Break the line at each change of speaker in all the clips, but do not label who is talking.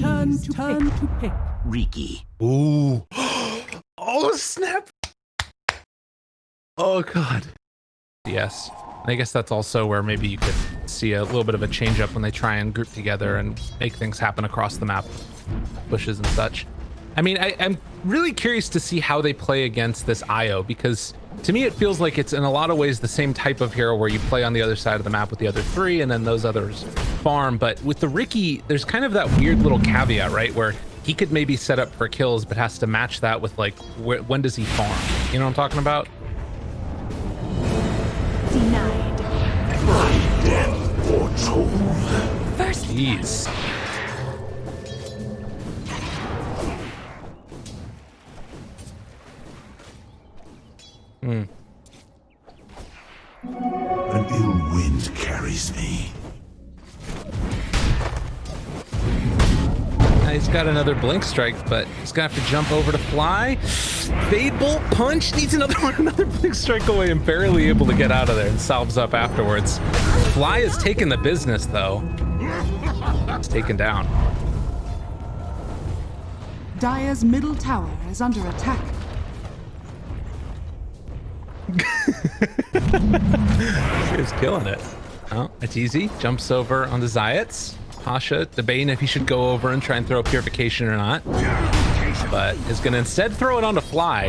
turn to pick.
Riki.
Ooh. Oh, snap. Oh, God. Yes. I guess that's also where maybe you could see a little bit of a change up when they try and group together and make things happen across the map, bushes and such. I mean, I'm really curious to see how they play against this IO, because to me, it feels like it's in a lot of ways the same type of hero where you play on the other side of the map with the other three and then those others farm. But with the Riki, there's kind of that weird little caveat, right? Where he could maybe set up for kills, but has to match that with like, when does he farm? You know what I'm talking about?
Denied.
My death foretold.
First.
Jeez.
An ill wind carries me.
He's got another blink strike, but he's gonna have to jump over to fly. Fade bolt punch needs another one, another blink strike away, and barely able to get out of there and salves up afterwards. Fly is taking the business though. It's taken down.
Dire's middle tower is under attack.
He's killing it. Oh, it's easy. Jumps over on the Zayats. Pasha debating if he should go over and try and throw a purification or not, but is going to instead throw it on to Fly.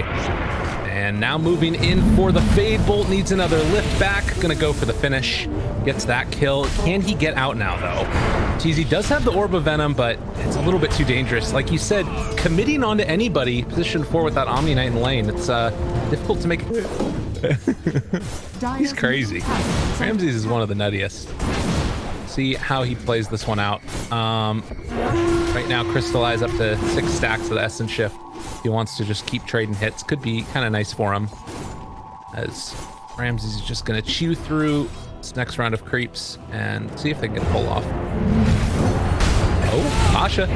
And now moving in for the Fade Bolt, needs another lift back. Going to go for the finish. Gets that kill. Can he get out now, though? TZ does have the Orb of Venom, but it's a little bit too dangerous. Like you said, committing onto anybody position 4 with that Omni Knight in lane, it's difficult to make. He's crazy. Ramses is one of the nuttiest. See how he plays this one out. Right now, Crystallize up to 6 stacks of the Essence Shift. He wants to just keep trading hits. Could be kind of nice for him, as Ramses is just going to chew through this next round of creeps and see if they can pull off. Oh, Pasha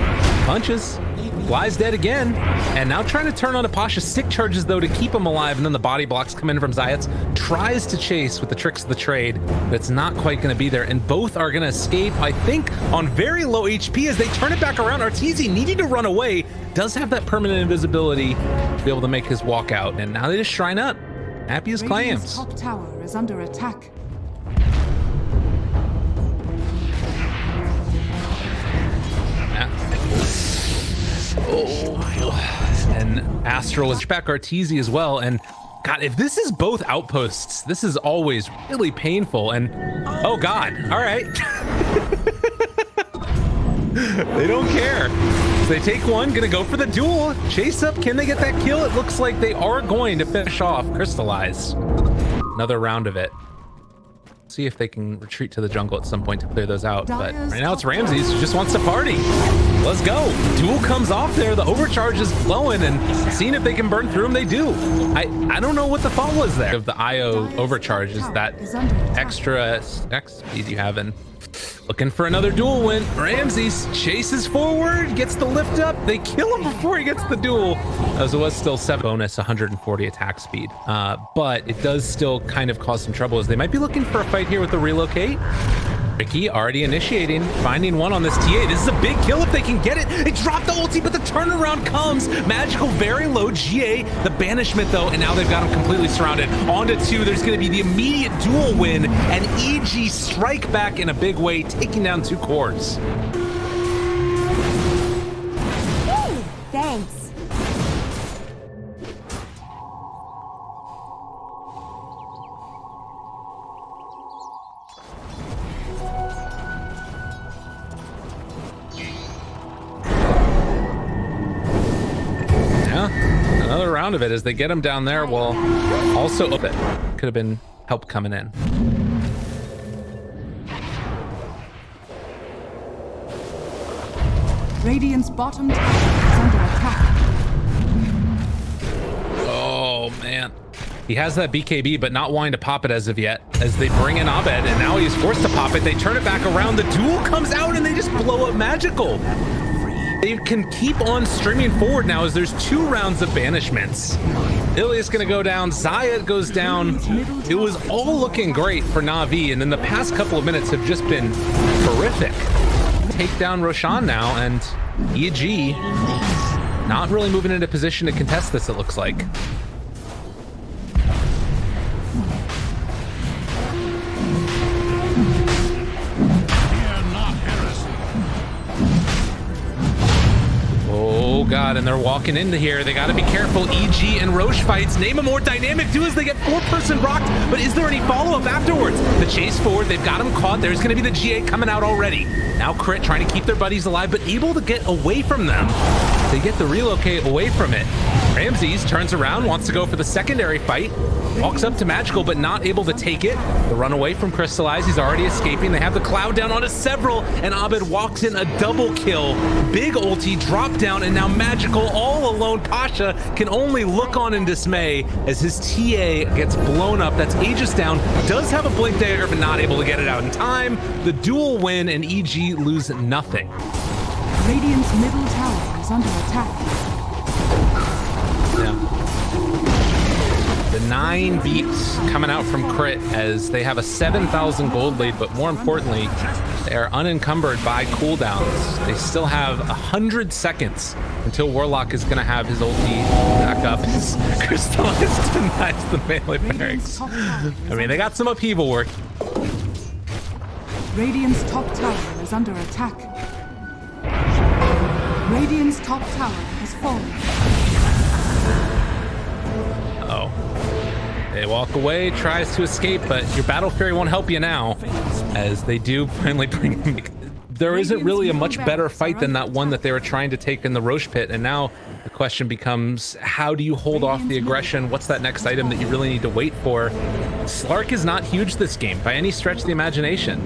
punches. Fly's dead again, and now trying to turn on a Pasha. Stick charges though to keep him alive, and then the body blocks come in from Zayats. Tries to chase with the tricks of the trade, but it's not quite going to be there, and both are going to escape, I think, on very low HP as they turn it back around. Arteezy needing to run away, does have that permanent invisibility to be able to make his walk out, and now they just shrine up. Happy as clams.
Top tower is under attack.
Oh, and Astral is back Arteezy as well. And God, if this is both outposts, this is always really painful. And oh God, all right. They don't care. They take one, gonna go for the duel. Chase up, can they get that kill? It looks like they are going to finish off Crystallize. Another round of it. See if they can retreat to the jungle at some point to clear those out. But right now it's Ramses who just wants to party. Let's go. Duel comes off there. The overcharge is flowing, and seeing if they can burn through them, they do. I don't know what the thought was there. Of the IO overcharge is that extra X speed you have, and looking for another duel win. Ramses chases forward, gets the lift up. They kill him before he gets the duel, as it was still 7 bonus 140 attack speed. But it does still kind of cause some trouble, as they might be looking for a fight here with the relocate. Riki already initiating, finding one on this TA. This is a big kill if they can get it. They drop the ulti, but the turnaround comes. Magical, very low. GA, the banishment though, and now they've got him completely surrounded. On to 2, there's gonna be the immediate duel win, and EG strike back in a big way, taking down 2 cores.
Thanks.
Another round of it as they get him down there. Well, also it could have been help coming in.
Radiant's bottom tower is under attack.
Oh man, he has that BKB, but not wanting to pop it as of yet, as they bring in Abed, and now he's forced to pop it. They turn it back around, the duel comes out, and they just blow up Magical. They can keep on streaming forward now as there's 2 rounds of banishments. Ilias gonna go down, Zayat goes down. It was all looking great for Navi, and then the past couple of minutes have just been horrific. take down Roshan now, and EG not really moving into position to contest this, it looks like. Oh god, and they're walking into here. They gotta be careful. EG and Roche fights. Name a more dynamic duo as they get 4-person rocked, but is there any follow-up afterwards? The chase forward, they've got him caught. There's gonna be the GA coming out already. Now Crit trying to keep their buddies alive, but able to get away from them. They get the relocate away from it. Ramses turns around, wants to go for the secondary fight. Walks up to Magical, but not able to take it. The run away from Crystallize, he's already escaping. They have the cloud down onto several, and Abed walks in a double kill. Big ulti, drop down, and now Magical all alone. Pasha can only look on in dismay as his TA gets blown up. That's Aegis down, does have a blink dagger, but not able to get it out in time. The duel win, and EG lose nothing.
Radiant's middle tower is under attack.
Yeah. The 9 beats coming out from Crit as they have a 7,000 gold lead, but more importantly, they are unencumbered by cooldowns. They still have 100 seconds until Warlock is going to have his ulti back up. His Crystallized denies the melee barracks. I mean, they got some upheaval work.
Radiant's top tower is under attack. Radiant's top tower has fallen.
Oh. They walk away, tries to escape, but your Battle Fury won't help you now, as they do finally bring him. There isn't really a much better fight than that one that they were trying to take in the Roche pit, and now the question becomes, how do you hold off the aggression? What's that next item that you really need to wait for? Slark is not huge this game, by any stretch of the imagination.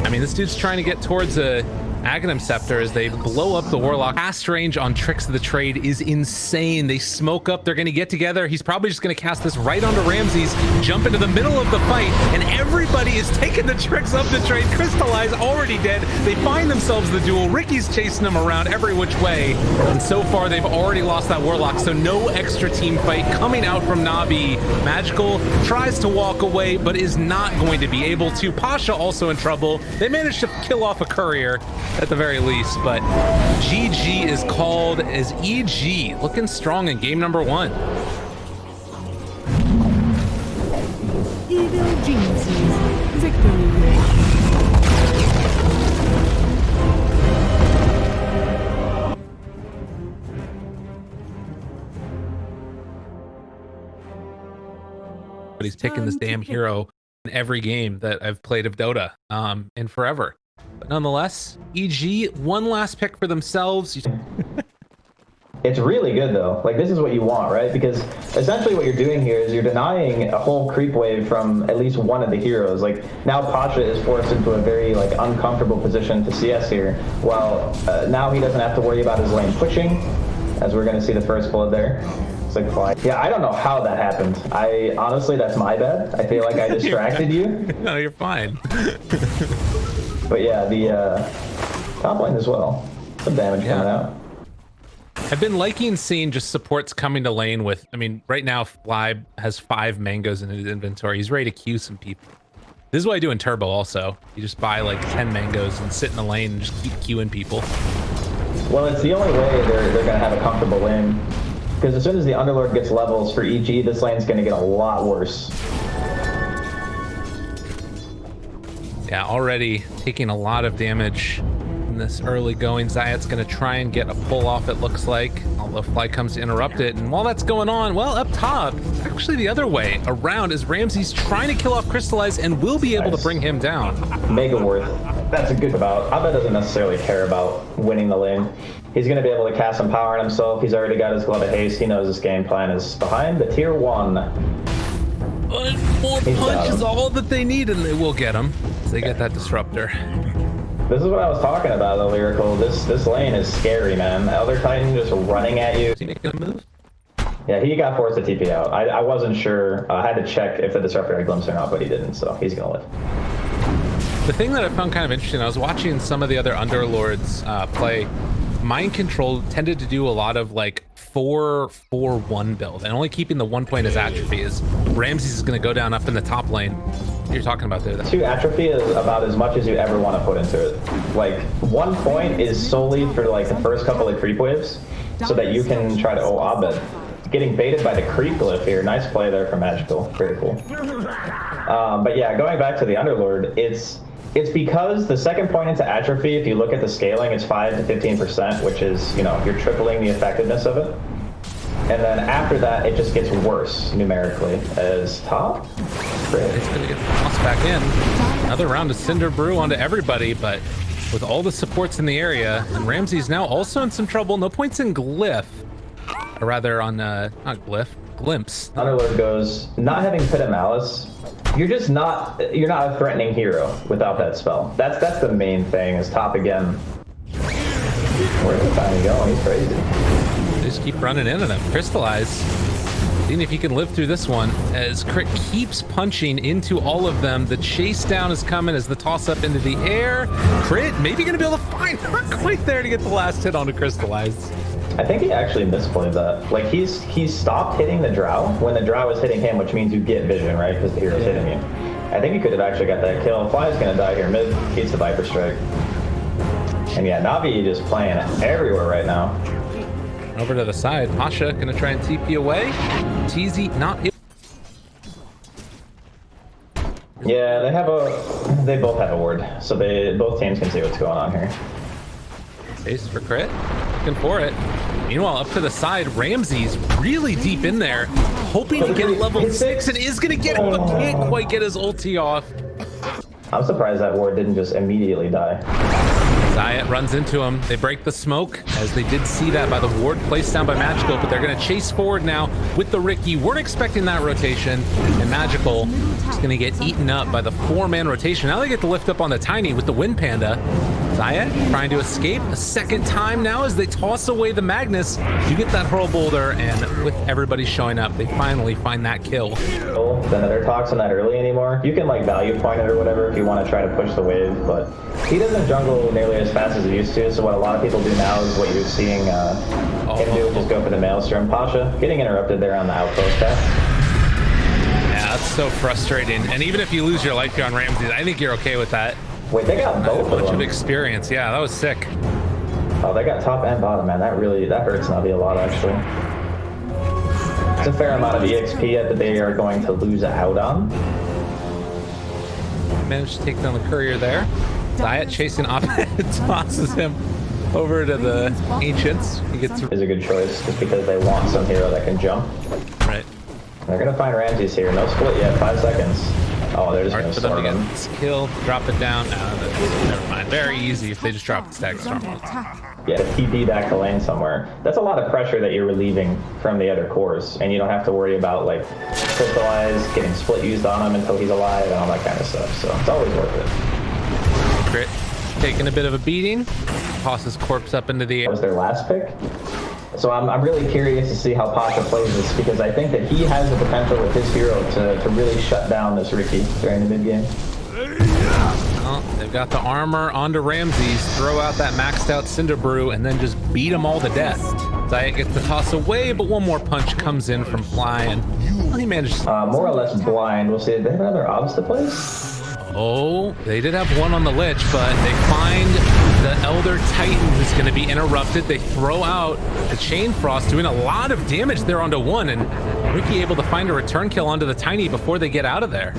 I mean, this dude's trying to get towards a Aghanim Scepter as they blow up the Warlock. Cast range on Tricks of the Trade is insane. They smoke up, they're gonna get together. He's probably just gonna cast this right onto Ramses, jump into the middle of the fight, and everybody is taking the Tricks of the Trade. Crystallize already dead. They find themselves the duel. Ricky's chasing them around every which way, and so far they've already lost that Warlock, so no extra team fight coming out from Navi. Magical tries to walk away, but is not going to be able to. Pasha also in trouble. They managed to kill off a courier at the very least, but GG is called as EG looking strong in game number 1.
Evil geniuses, victory.
But he's picking this damn hero in every game that I've played of Dota in forever. But nonetheless, EG, one last pick for themselves.
It's really good though. Like, this is what you want, right? Because essentially what you're doing here is you're denying a whole creep wave from at least one of the heroes. Like, now Pasha is forced into a very like uncomfortable position to CS here. While now he doesn't have to worry about his lane pushing, as we're going to see the first blood there. It's like, fly. Yeah, I don't know how that happened. I honestly, that's my bad. I feel like I distracted you.
No, you're fine.
But yeah, the top lane as well. Some damage coming out.
I've been liking seeing just supports coming to lane with, I mean, right now Fly has 5 mangoes in his inventory. He's ready to queue some people. This is what I do in Turbo also. You just buy like 10 mangoes and sit in the lane and just keep queuing people.
Well, it's the only way they're going to have a comfortable lane. Because as soon as the Underlord gets levels for EG, this lane's going to get a lot worse.
Yeah, already taking a lot of damage in this early going. Zayat's going to try and get a pull off, it looks like, although Fly comes to interrupt it. And while that's going on, well, up top, actually the other way around is Ramses trying to kill off Crystallize and will be able to bring him down.
Mega worth. That's a good about. Abed doesn't necessarily care about winning the lane. He's going to be able to cast some power on himself. He's already got his Glove of Haste. He knows his game plan is behind the tier 1.
More punch is all that they need, and they will get him. They get that disruptor.
This is what I was talking about, the Lyrical. This lane is scary, man. The other Titan just running at you.
Is he making a move?
Yeah, he got forced to TP out. I wasn't sure. I had to check if the disruptor had glimpse or not, but he didn't, so he's going to live.
The thing that I found kind of interesting, I was watching some of the other Underlords play, Mind Control tended to do a lot of like 4-4-1 build, and only keeping the 1 point as atrophy is Ramses is going to go down up in the top lane. You're talking about there.
2 atrophy is about as much as you ever want to put into it. Like 1 point is solely for like the first couple of creep waves, so that you can try to Abed. Getting baited by the creep glyph here. Nice play there from Magical. Very cool. But yeah, going back to the Underlord, it's because the second point into atrophy, if you look at the scaling, it's 5 to 15%, which is, you know, you're tripling the effectiveness of it. And then after that, it just gets worse numerically as top. Great.
It's going to get the toss back in. Another round of Cinder Brew onto everybody, but with all the supports in the area, and Ramsey's now also in some trouble. No points in Glyph. Or rather on, not Glyph, Glimpse.
Underlord goes, not having Pit of Malice, you're not a threatening hero without that spell. That's the main thing, is top again. Where's the time going? He's crazy.
They just keep running into them. Crystallize. Seeing if he can live through this one, as Crit keeps punching into all of them. The chase down is coming as the toss up into the air. Crit maybe gonna be able to find, not quite there to get the last hit onto Crystallize.
I think he actually misplayed that. Like he stopped hitting the drow when the drow was hitting him, which means you get vision, right? Because the hero's hitting you. I think he could have actually got that kill. Fly's gonna die here mid, gets the Viper Strike. And yeah, Navi just playing everywhere right now.
Over to the side, Pasha gonna try and TP away. TZ not able.
Yeah, they both have a ward, so both teams can see what's going on here.
Chase for Crit, looking for it. Meanwhile, up to the side, Ramsey's really deep in there, hoping to get level 6 and is gonna get it, but can't quite get his ulti off.
I'm surprised that ward didn't just immediately die.
Zayat runs into him. They break the smoke, as they did see that by the ward placed down by Magical, but they're going to chase forward now with the Riki. Weren't expecting that rotation, and Magical is going to get eaten up by the 4-man rotation. Now they get to lift up on the Tiny with the Wind Panda. Zayat trying to escape a second time now as they toss away the Magnus. You get that Hurl Boulder, and with everybody showing up, they finally find that kill.
Then they're toxing that early anymore. You can like value point it or whatever if you want to try to push the wave, but he doesn't jungle nearly as fast as he used to, so what a lot of people do now is what you're seeing him do, just go for the Maelstrom. Pasha getting interrupted there on the outpost path.
Yeah, that's so frustrating. And even if you lose your life here on Ramses, I think you're okay with that.
Wait, they got both of them.
A bunch of experience. Yeah, that was sick.
Oh, they got top and bottom, man. That hurts Navi a lot, actually. It's a fair amount of EXP that they are going to lose out on.
Managed to take down the courier there. Zayat chasing Abed, tosses him over to the Ancients. He gets
is a good choice, just because they want some hero that can jump.
Right.
They're gonna find Ramses here. No split yet. 5 seconds. Oh, they're just gonna
for them
storm
to
him.
get this kill, drop it down. Never mind. Very easy if they just drop the stack storm.
Yeah, to TP back to lane somewhere. That's a lot of pressure that you're relieving from the other cores, and you don't have to worry about like Crystallize getting split used on him until he's alive and all that kind of stuff. So it's always worth it.
Crit taking a bit of a beating. Tosses corpse up into the air.
That was their last pick. So I'm really curious to see how Pasha plays this, because I think that he has the potential with his hero to really shut down this Riki during the mid game.
Well, they've got the armor onto Ramses, throw out that maxed out Cinder Brew, and then just beat them all to death. Zayat gets the toss away, but one more punch comes in from Fly, and he managed
more or less blind. We'll see. Did they have another obs to play?
Oh, they did have one on the Lich, but they find the Elder Titan who's going to be interrupted. They throw out the Chain Frost, doing a lot of damage there onto one, and Riki able to find a return kill onto the Tiny before they get out of there.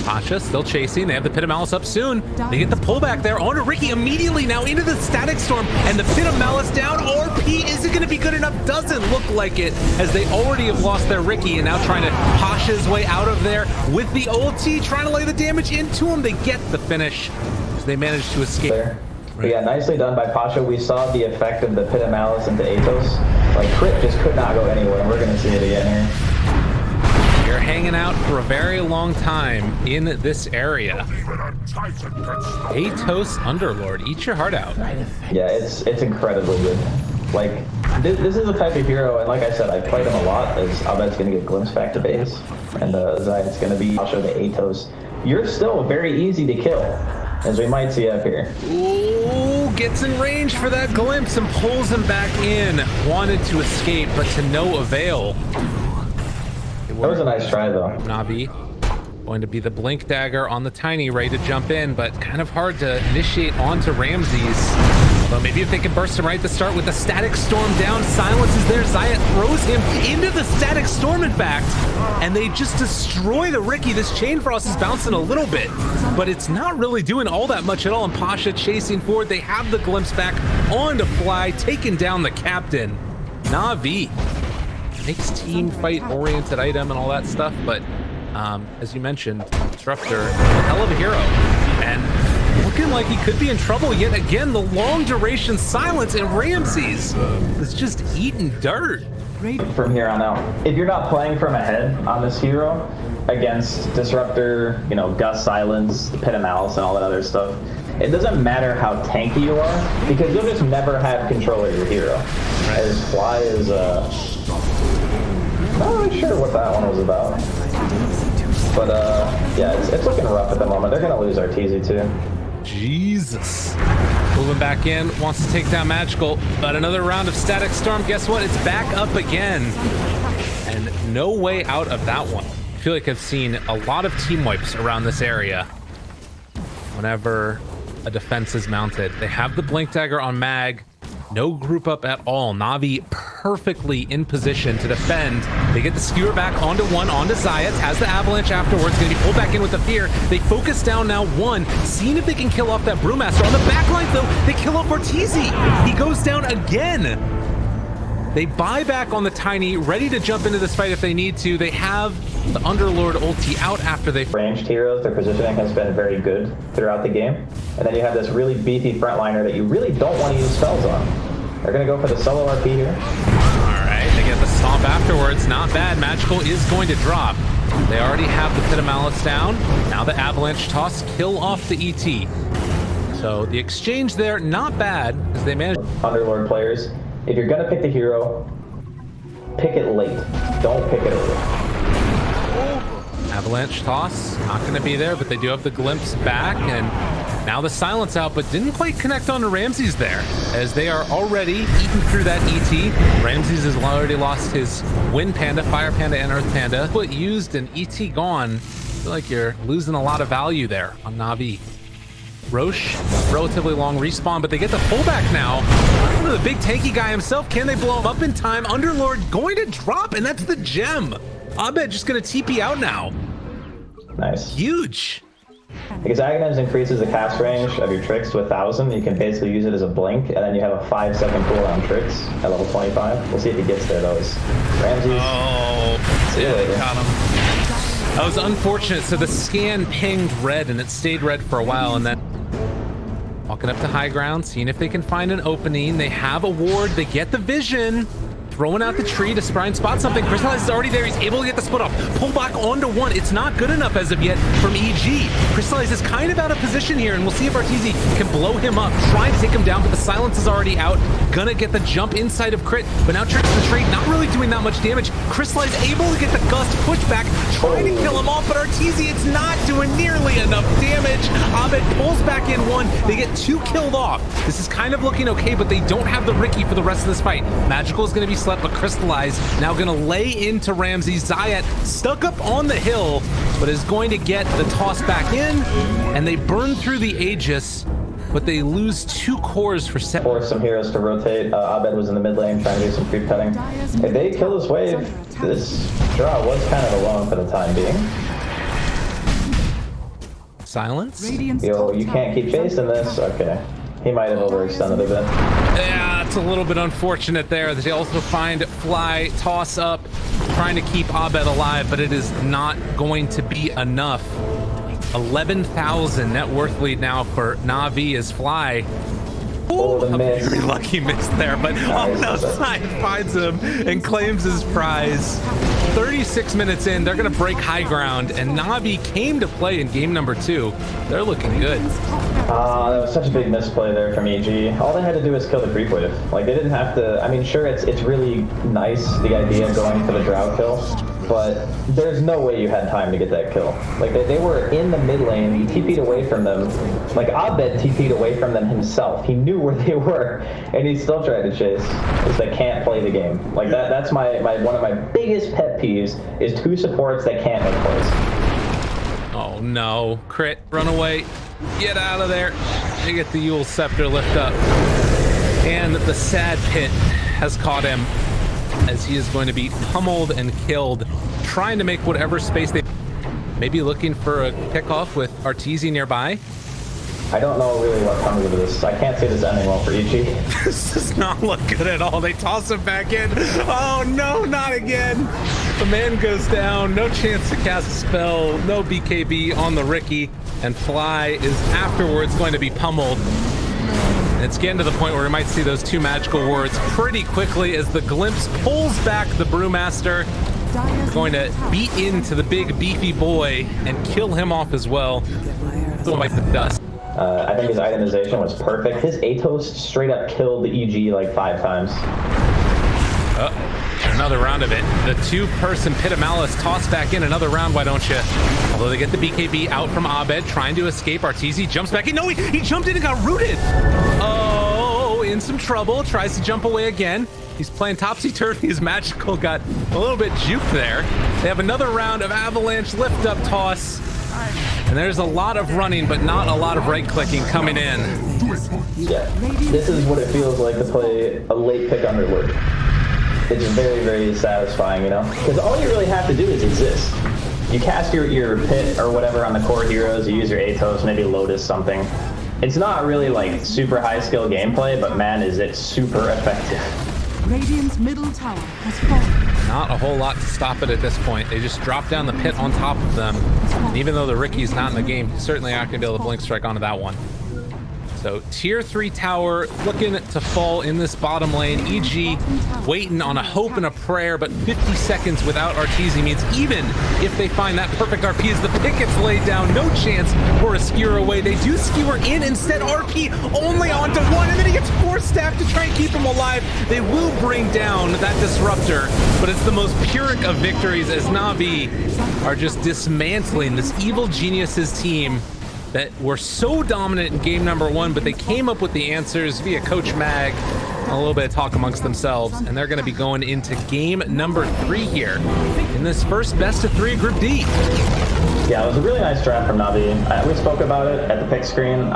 Pasha still chasing. They have the Pit of Malice up soon. They get the pullback there onto Riki immediately now into the Static Storm, and the Pit of Malice down. RP, is it going to be good enough? Doesn't look like it, as they already have lost their Riki and now trying to Pasha his way out of there with the ulti, trying to lay the damage into him. They get the finish as they manage to escape.
There. Right. Yeah, nicely done by Pasha. We saw the effect of the Pit of Malice into Atos. Like, Crit just could not go anywhere. We're going to see it again here.
You're hanging out for a very long time in this area. Atos Underlord, eat your heart out.
Yeah, it's incredibly good. Like, this is the type of hero, and like I said, I played him a lot, as Abed's going to get Glimpse back to base, and Zayat's going to be Pasha the Atos. You're still very easy to kill. as we might see up here.
Ooh, gets in range for that glimpse and pulls him back in. Wanted to escape, but to no avail.
That was a nice try, though.
Navi going to be the blink dagger on the tiny, ready to jump in, but kind of hard to initiate onto Ramses. But maybe if they can burst him right at the start with the static storm down, silence is there. Zayat throws him into the static storm, in fact, and they just destroy the Ricky. This chain frost is bouncing a little bit, but it's not really doing all that much at all. And Pasha chasing forward. They have the glimpse back on to Fly, taking down the captain. Navi makes team fight oriented item and all that stuff, but as you mentioned, Disruptor, a hell of a hero, and looking like he could be in trouble yet again. The long duration silence, and Ramses is just eating dirt.
From here on out, if you're not playing from ahead on this hero against Disruptor, you know, Gust Silence, the Pit of Malice, and all that other stuff, it doesn't matter how tanky you are, because you'll just never have control of your hero. As Fly is, not really sure what that one was about. But, yeah, it's looking rough at the moment. They're going to lose Arteezy, too.
Jesus. Moving back in, wants to take down Magical, but another round of Static Storm. Guess what? It's back up again. And no way out of that one. I feel like I've seen a lot of team wipes around this area whenever a defense is mounted. They have the Blink Dagger on Mag. No group up at all. Navi perfectly in position to defend. They get the skewer back onto one, onto Zayat, has the avalanche afterwards, gonna be pulled back in with the fear. They focus down now one, seeing if they can kill off that Brewmaster. On the back line though, they kill off Arteezy. He goes down again. They buy back on the tiny, ready to jump into this fight if they need to. They have the Underlord ulti out after they...
Ranged heroes, their positioning has been very good throughout the game. And then you have this really beefy frontliner that you really don't want to use spells on. They're going to go for the solo RP here.
All right, they get the stomp afterwards. Not bad. Magical is going to drop. They already have the Pit of Malice down. Now the avalanche toss, kill off the ET. So the exchange there, not bad, because they managed...
Underlord players, if you're going to pick the hero, pick it late. Don't pick it early.
Avalanche toss, not going to be there, but they do have the glimpse back, and now the silence out, but didn't quite connect on to Ramses there, as they are already eating through that ET. Ramses has already lost his Wind Panda, Fire Panda, and Earth Panda. Put used and ET gone. I feel like you're losing a lot of value there on Navi. Roche, relatively long respawn, but they get the pullback now. The big tanky guy himself, can they blow him up in time? Underlord going to drop, and that's the gem. Abed just going to TP out now.
Nice.
Huge.
Because Aghanims increases the cast range of your tricks to 1,000, you can basically use it as a blink, and then you have a 5-second cooldown tricks at level 25. We'll see if he gets there, though. Ramses.
Oh, yeah, they got him. That was unfortunate. So the scan pinged red, and it stayed red for a while, and then walking up to high ground, seeing if they can find an opening. They have a ward. They get the vision. Throwing out the tree to try and spot something. Crystallize is already there. He's able to get the split off. Pull back onto one. It's not good enough as of yet from EG. Crystallize is kind of out of position here, and we'll see if Arteezy can blow him up. Trying to take him down, but the silence is already out. Gonna get the jump inside of Crit, but now Tricks the trade, not really doing that much damage. Crystallize able to get the Gust pushback, trying to kill him off, but Arteezy, it's not doing nearly enough damage. Abed pulls back in one. They get 2 killed off. This is kind of looking okay, but they don't have the Ricky for the rest of this fight. Magical is gonna be slept, but Crystallize now gonna lay into Ramses. Zayat stuck up on the hill, but is going to get the toss back in, and they burn through the Aegis, but they lose 2 cores for 7.
Force some heroes to rotate. Abed was in the mid lane trying to do some creep cutting. If they kill this wave, this draw was kind of alone for the time being.
Silence?
Yo, you can't keep chasing this. Okay. He might have overextended a bit.
Yeah, it's a little bit unfortunate there. They also find Fly, toss up, trying to keep Abed alive, but it is not going to be enough. 11,000 net worth lead now for Navi as Fly.
Oh, the
a
miss.
very lucky miss there, but
Nice.
on the side finds him and claims his prize. 36 minutes in, they're going to break high ground, and Navi came to play in game number 2. They're looking good.
That was such a big misplay there from EG. All they had to do was kill the creep wave. Like, they didn't have to. I mean, sure, it's really nice, the idea of going for the drow kill, but there's no way you had time to get that kill. Like, they were in the mid lane, you TP'd away from them. Like, Abed TP'd away from them himself. He knew where they were, and he still tried to chase, because they can't play the game. Like, that's my one of my biggest pet peeves, is 2 supports that can't make plays.
Oh no, crit, run away, get out of there. They get the Yule Scepter lift up. And the sad pit has caught him, as he is going to be pummeled and killed, trying to make whatever space they... Maybe looking for a pickoff with Arteezy nearby.
I don't know really what comes of this. I can't see this ending well for EG.
This does not look good at all. They toss him back in. Oh no, not again. The man goes down. No chance to cast a spell. No BKB on the Ricky. And Fly is afterwards going to be pummeled. And it's getting to the point where we might see those 2 magical words pretty quickly as the Glimpse pulls back the Brewmaster. Going to beat into the big beefy boy and kill him off as well. Like the dust.
I think his itemization was perfect. His Atos straight up killed the EG like 5 times.
Another round of it. The 2-person Pit of Malice tossed back in. Another round, why don't you? Although they get the BKB out from Abed, trying to escape. Arteezy jumps back in. No, he jumped in and got rooted. Oh, in some trouble. Tries to jump away again. He's playing topsy-turvy. His magical got a little bit juked there. They have another round of avalanche lift-up toss. And there's a lot of running, but not a lot of right-clicking coming in.
Yeah, this is what it feels like to play a late pick Underlord. It's very, very satisfying, you know? Because all you really have to do is exist. You cast your pit or whatever on the core heroes, you use your Atos, maybe Lotus something. It's not really like super high-skill gameplay, but man, is it super effective.
Radiant's middle tower has fallen.
Not a whole lot to stop it at this point. They just drop down the pit on top of them. And even though the Ricky's not in the game, he's certainly not going to be able to blink strike onto that one. So tier 3 tower looking to fall in this bottom lane. EG waiting on a hope and a prayer, but 50 seconds without Arteezy means even if they find that perfect RP as the pick gets laid down, no chance for a skewer away. They do skewer in instead. RP only onto 1, and then he gets 4 staff to try and keep him alive. They will bring down that disruptor, but it's the most Pyrrhic of victories as Navi are just dismantling this evil geniuses team that were so dominant in game number 1, but they came up with the answers via Coach Mag, a little bit of talk amongst themselves, and they're going to be going into game number 3 here in this first best of 3 Group D.
Yeah, it was a really nice draft from Navi. We spoke about it at the pick screen.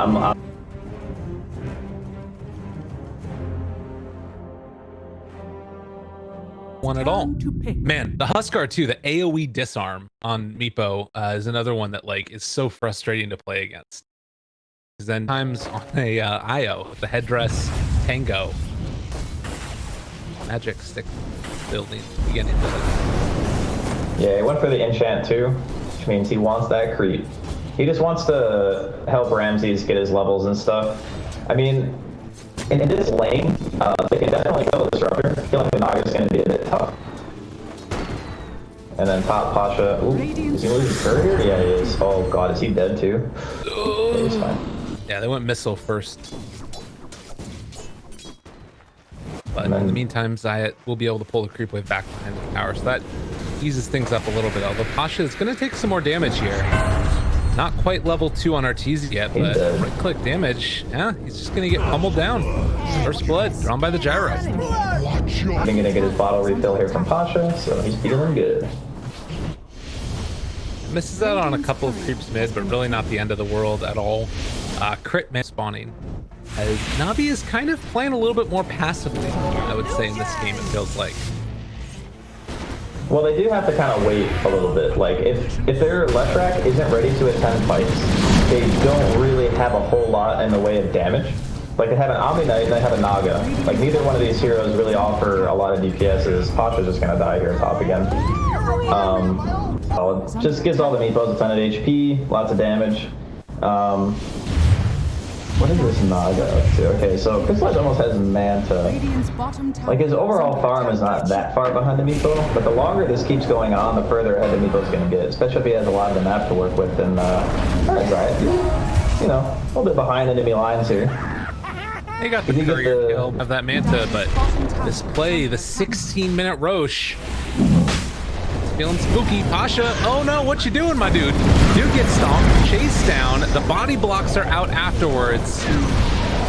One at all. Man, the Huskar too, the AoE disarm on Meepo is another one that like is so frustrating to play against. Because then times on a IO with the headdress tango, magic stick building beginning to.
Yeah, he went for the enchant too, which means he wants that creep. He just wants to help Ramses get his levels and stuff. I mean, in this lane, they can definitely kill the disruptor. I feel like the Naga's going to be a bit tough. And then top Pasha. Ooh, is he losing Cur here? Yeah, he is. Oh god, is he dead too? Yeah, he's fine.
Yeah, they went missile first. But in the meantime, Zayat will be able to pull the creep wave back behind the tower, so that eases things up a little bit. Although Pasha is going to take some more damage here. Not quite level 2 on Arteezy yet, but right-click damage. Yeah, he's just going to get pummeled down. First blood, drawn by the gyro.
He's going to get his bottle refill here from Pasha, so he's feeling good.
Misses out on a couple of creeps mid, but really not the end of the world at all. Crit man spawning. As Navi is kind of playing a little bit more passively, I would say, in this game, it feels like.
Well, they do have to kind of wait a little bit. Like, if their Leshrac isn't ready to attend fights, they don't really have a whole lot in the way of damage. Like, they have an Omni Knight and they have a Naga. Like, neither one of these heroes really offer a lot of DPSs. Pasha's just gonna die here top again. Well, it just gives all the meatballs a ton of HP, lots of damage. What is this Naga up to? Okay, so Crystallize almost has Manta.
Radiant's bottom tower
Like his overall
is under
farm is not that far behind the Meepo, but the longer this keeps going on, the further ahead the Meepo's going to get, especially if he has a lot of the map to work with. And alright, Zayat, you know, a little bit behind enemy lines here.
They got the
Did you get
courier
the-
kill of that Manta, but this play, the 16-minute Roche, it's feeling spooky. Pasha, oh no, what you doing, my dude? Dude gets stomped, chased down, the body blocks are out afterwards.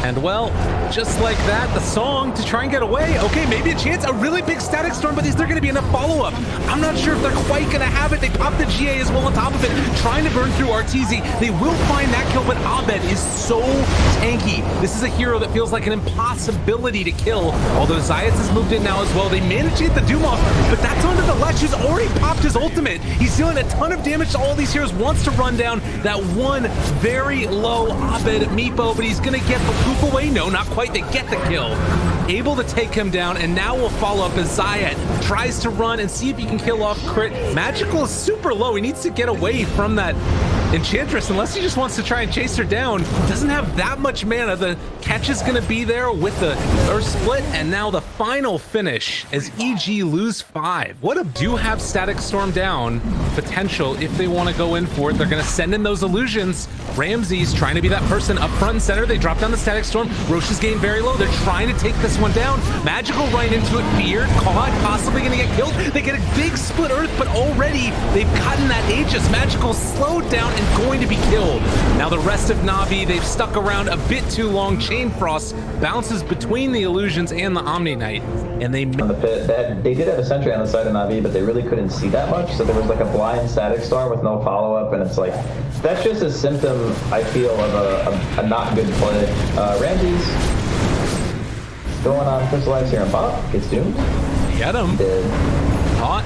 And well, just like that, the song to try and get away. Okay, maybe a chance, a really big static storm, but is there gonna be enough follow-up? I'm not sure if they're quite gonna have it. They pop the GA as well on top of it, trying to burn through RTZ. They will find that kill, but Abed is so tanky. This is a hero that feels like an impossibility to kill, although Zayat has moved in now as well. They managed to get the Doom off, but that's onto the Lech, who's already popped his ultimate. He's dealing a ton of damage to all these heroes, wants to run down that one very low Abed Meepo, but he's gonna get the poof away. No, not quite. They get the kill. Able to take him down, and now we'll follow up as Zayat tries to run and see if he can kill off Crit. Magical is super low. He needs to get away from that Enchantress, unless he just wants to try and chase her down. Doesn't have that much mana. The catch is going to be there with the Earth Split, and now the final finish as EG lose 5. What a do have Static Storm down potential if they want to go in for it. They're going to send in those illusions. Ramsey's trying to be that person up front and center. They drop down the Static Storm. Roche is getting very low. They're trying to take this one down. Magical right into it. Feared, caught, possibly going to get killed. They get a big split Earth, but already they've gotten that Aegis. Magical slowed down and going to be killed. Now the rest of Navi, they've stuck around a bit too long. Chain Frost bounces between the illusions and the Omni Knight, and they
On the pit, they did have a sentry on the side of Navi, but they really couldn't see that much, so there was like a blind static storm with no follow-up, and it's like, that's just a symptom, I feel, of a not good play. Ramsey's going on Crystallize here and Bot, gets doomed.
get him.
Dead.
Caught.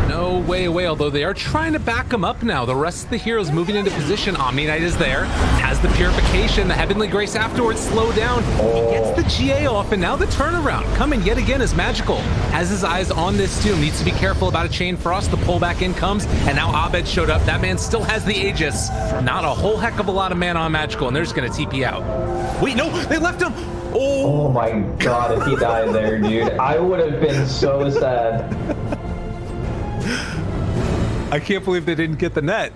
No way away, although they are trying to back him up now. The rest of the heroes moving into position. Omni Knight is there, has the purification, the Heavenly Grace afterwards, slow down. He gets the GA off, and now the turnaround coming yet again is Magical. Has his eyes on this Doom, needs to be careful about a Chain Frost. The pullback in comes, and now Abed showed up. That man still has the Aegis. Not a whole heck of a lot of mana on Magical, and they're just gonna TP out. Wait, no, they left him.
Oh my god, if he died there, dude, I would have been so sad.
I can't believe they didn't get the net.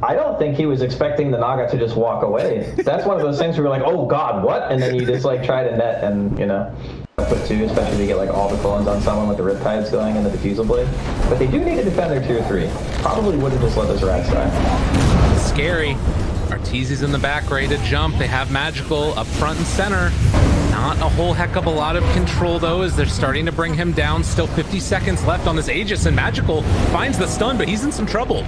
I don't think he was expecting the Naga to just walk away. That's one of those things where you're like, oh god, what? And then you just like try to net and, you know, put 2, especially if you get like all the clones on someone with the Riptides going and the Diffusal Blade. But they do need to defend their tier 3. Probably wouldn't just let this Rax die.
Scary. Arteezy's in the back, ready to jump. They have Magical up front and center. Not a whole heck of a lot of control, though, as they're starting to bring him down. Still 50 seconds left on this Aegis, and Magical finds the stun, but he's in some trouble.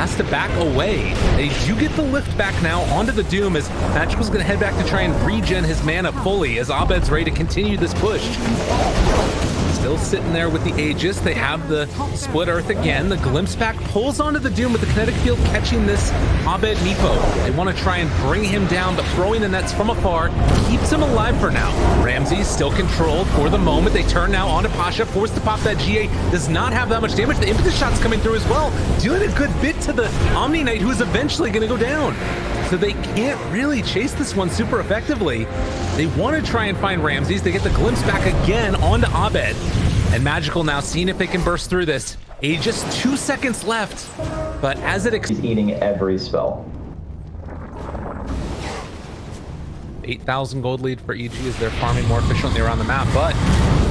Has to back away. They do get the lift back now onto the Doom, as Magical's going to head back to try and regen his mana fully, as Abed's ready to continue this push. Still sitting there with the Aegis. They have the split Earth again. The Glimpse Pack pulls onto the Doom with the kinetic field catching this Abed Meepo. They want to try and bring him down, but throwing the nets from afar keeps him alive for now. Ramsey's still controlled for the moment. They turn now onto Pasha, forced to pop that GA. Does not have that much damage. The impetus shot's coming through as well, dealing a good bit to the Omni Knight, who is eventually going to go down. So they can't really chase this one super effectively. They want to try and find Ramsey's. They get the glimpse back again onto Abed. And Magical now seeing if they can burst through this. Just 2 seconds left. But as it
He's eating every spell.
8,000 gold lead for EG as they're farming more efficiently around the map, but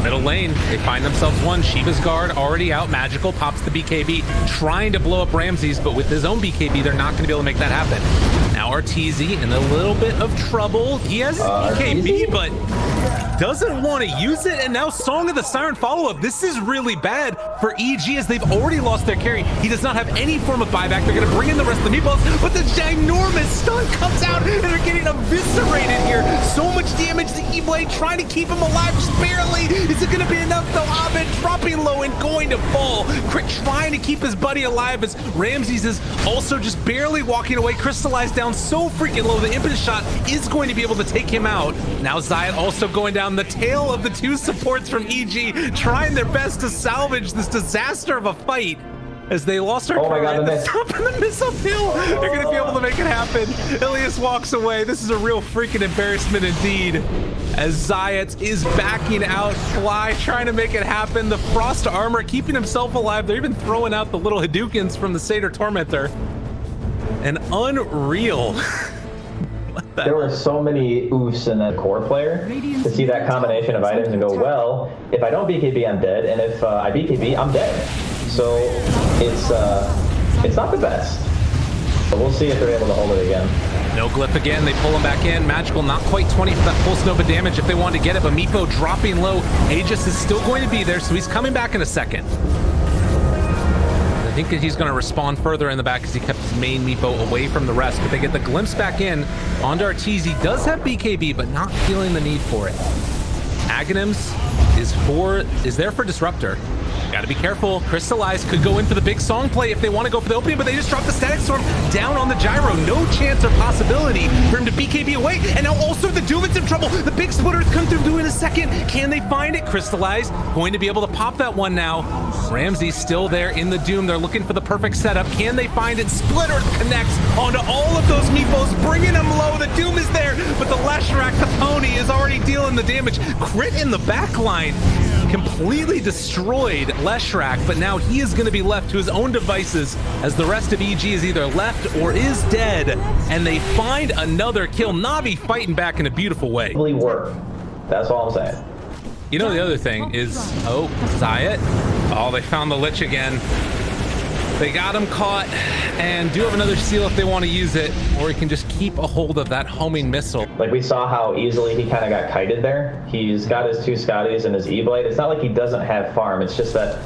middle lane, they find themselves one. Shiva's Guard already out. Magical pops the BKB, trying to blow up Ramsey's, but with his own BKB, they're not going to be able to make that happen. Now Arteezy in a little bit of trouble. He has his BKB, but doesn't want to use it, and now Song of the Siren follow-up. This is really bad for EG as they've already lost their carry. He does not have any form of buyback. They're going to bring in the rest of the meatballs, but the ginormous stun comes out, and they're getting eviscerated here. So much damage to E-Blade, trying to keep him alive just barely. Is it going to be enough, though? Abed dropping low and going to fall. Crit trying to keep his buddy alive as Ramsey's is also just barely walking away. Crystallized down so freaking low. The impetus shot is going to be able to take him out. Now Zayat also going down. The tail of the 2 supports from EG trying their best to salvage this disaster of a fight. as they lost our
Oh my God, the miss.
top and the miss uphill. They're going to be able to make it happen. Ilias walks away. This is a real freaking embarrassment indeed. As Zayat is backing out, Fly trying to make it happen. The Frost Armor keeping himself alive. They're even throwing out the little Hadoukens from the Satyr Tormentor. And unreal.
There were so many oofs in that core player to see that combination of items and go, well, if I don't BKB, I'm dead, and if I BKB, I'm dead. So it's not the best. But we'll see if they're able to hold it again.
No glyph again. They pull him back in. Magical not quite 20 for that pulse Nova damage if they want to get it, but Meepo dropping low. Aegis is still going to be there, so he's coming back in a second. I think that he's going to respawn further in the back because he kept his main Meepo away from the rest, but they get the glimpse back in onto Arteezy. He does have BKB, but not feeling the need for it. Aghanims is there for Disruptor. Gotta be careful. Crystallize could go in for the big song play if they want to go for the opening, but they just dropped the Static Storm down on the Gyro. No chance or possibility for him to BKB away. And now also the Doom is in trouble. The big splitters come through in a second. Can they find it? Crystallize going to be able to pop that one now. Ramsey's still there in the Doom. They're looking for the perfect setup. Can they find it? Splitter connects onto all of those Meepos, bringing them low. The Doom is there, but the Leshrac, the pony, is already dealing the damage. Crit in the back line. Completely destroyed Leshrac, but now he is going to be left to his own devices as the rest of EG is either left or is dead, and they find another kill. Navi fighting back in a beautiful way.
Work. That's all I'm saying.
You know, the other thing is, oh, Zayat. Oh, they found the Lich again. They got him caught and do have another seal if they want to use it, or he can just keep a hold of that homing missile.
Like we saw how easily he kind of got kited there. He's got his 2 Scotties and his E-Blade. It's not like he doesn't have farm. It's just that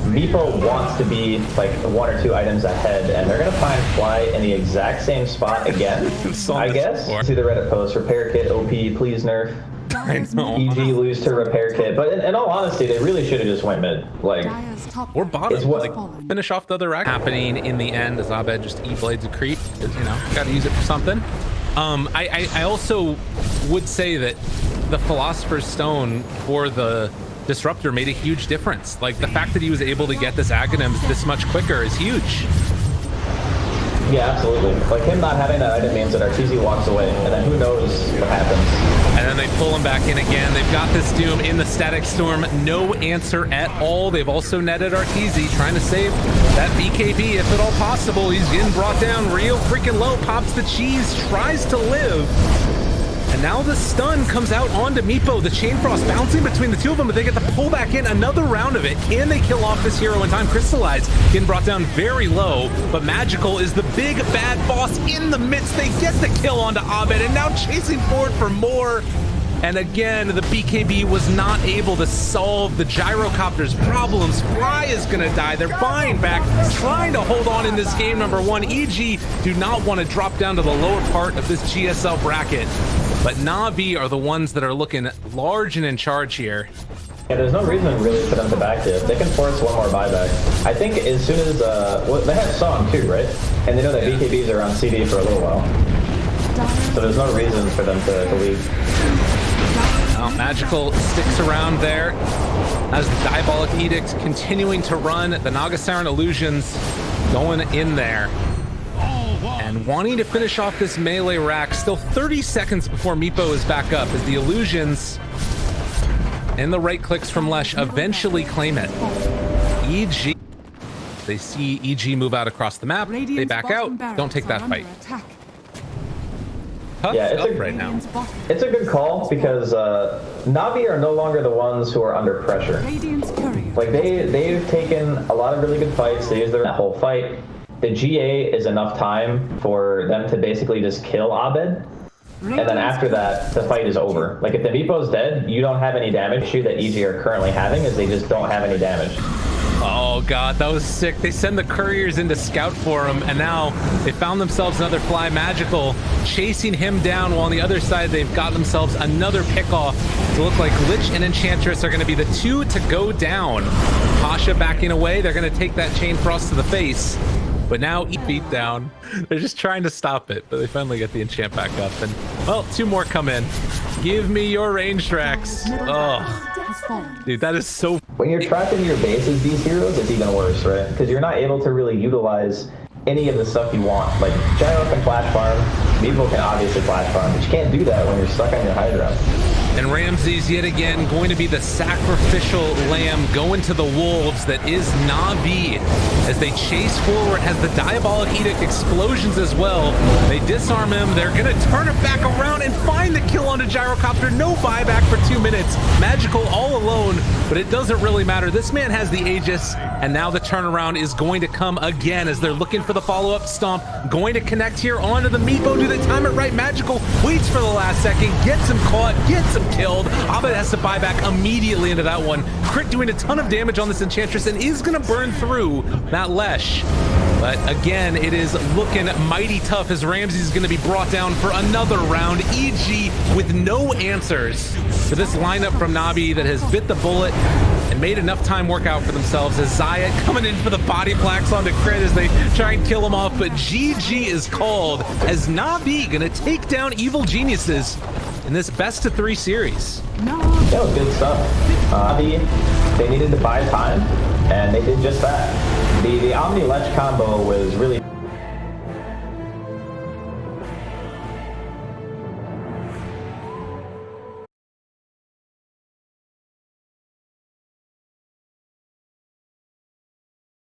Meepo wants to be like 1 or 2 items ahead, and they're going to find Fly in the exact same spot again, I guess. See the Reddit post, repair kit OP, please nerf.
I know.
EG lose to repair kit, but in all honesty, they really should have just went mid. Like,
or bottom.
It's what-
Like, finish off the other rack. Happening in the end as Abed just E-blades a creep. Because, you know, got to use it for something. I also would say that the Philosopher's Stone for the Disruptor made a huge difference. Like, the fact that he was able to get this Aghanim this much quicker is huge.
Yeah, absolutely. Like, him not having that item means that Arteezy walks away, and then who knows what happens.
And then they pull him back in again. They've got this Doom in the Static Storm. No answer at all. They've also netted Arteezy, trying to save that BKB if at all possible. He's getting brought down real freaking low. Pops the cheese, tries to live. And now the stun comes out onto Meepo. The Chain Frost bouncing between the two of them, but they get the pull back in. Another round of it. Can they kill off this hero in time? Crystallize getting brought down very low, but Magical is the big bad boss in the midst. They get the kill onto Abed, and now chasing forward for more. And again, the BKB was not able to solve the Gyrocopter's problems. Fly is going to die. They're buying back, trying to hold on in this game number 1. EG do not want to drop down to the lower part of this GSL bracket. But Navi are the ones that are looking large and in charge here.
Yeah, there's no reason really for them to back this. They can force one more buyback. I think as soon as, well, they have Song too, right? And they know that BKBs are on CD for a little while. So there's no reason for them to leave.
Well, Magical sticks around there as the Diabolic Edict continuing to run. The Nagasaran Illusions going in there. And wanting to finish off this melee rack. Still 30 seconds before Meepo is back up as the Illusions and the right clicks from Lesh eventually claim it. EG. They see EG move out across the map. They back out. Don't take that fight. Tough
Yeah,
stuff right now.
It's a good call because Navi are no longer the ones who are under pressure. Like they've taken a lot of really good fights. They used their whole fight. The GA is enough time for them to basically just kill Abed. And then after that, the fight is over. Like if the Meepo's dead, you don't have any damage. The issue that EG are currently having is they just don't have any damage.
Oh god, that was sick. They send the couriers in to scout for him, and now they found themselves another Fly. Magical chasing him down, while on the other side they've got themselves another pickoff. To look like Lich and Enchantress are going to be the 2 to go down. Pasha backing away. They're going to take that Chain Frost to the face. But now beat down. They're just trying to stop it, but they finally get the enchant back up. And well, 2 more come in. Give me your range tracks. Oh.
has fallen.
Dude, that is so...
When you're trapped in your bases, these heroes, it's even worse, right? Because you're not able to really utilize any of the stuff you want. Like, Gyro can flash farm, Meepo can obviously flash farm, but you can't do that when you're stuck on your Hydra.
And Ramses yet again going to be the sacrificial lamb going to the wolves that is Navi as they chase forward, has the Diabolic Edict explosions as well. They disarm him, they're gonna turn it back around and find the kill on a Gyrocopter. No buyback for 2 minutes. Magical all alone, but it doesn't really matter. This man has the Aegis, and now the turnaround is going to come again as they're looking for the follow-up stomp. Going to connect here onto the Meepo. Do they time it right? Magical waits for the last second, gets him caught, gets him killed. Abed has to buy back immediately into that one. Crit doing a ton of damage on this Enchantress and is gonna burn through that Lesh. But again, it is looking mighty tough as Ramses is gonna be brought down for another round. EG with no answers for this lineup from Navi that has bit the bullet and made enough time work out for themselves as Zayat coming in for the body plaques onto Crit as they try and kill him off. But GG is called as Navi gonna take down Evil Geniuses in this best-of-3 series.
No.
That was good stuff. They needed to buy time, and they did just that. The Omni Lech combo was really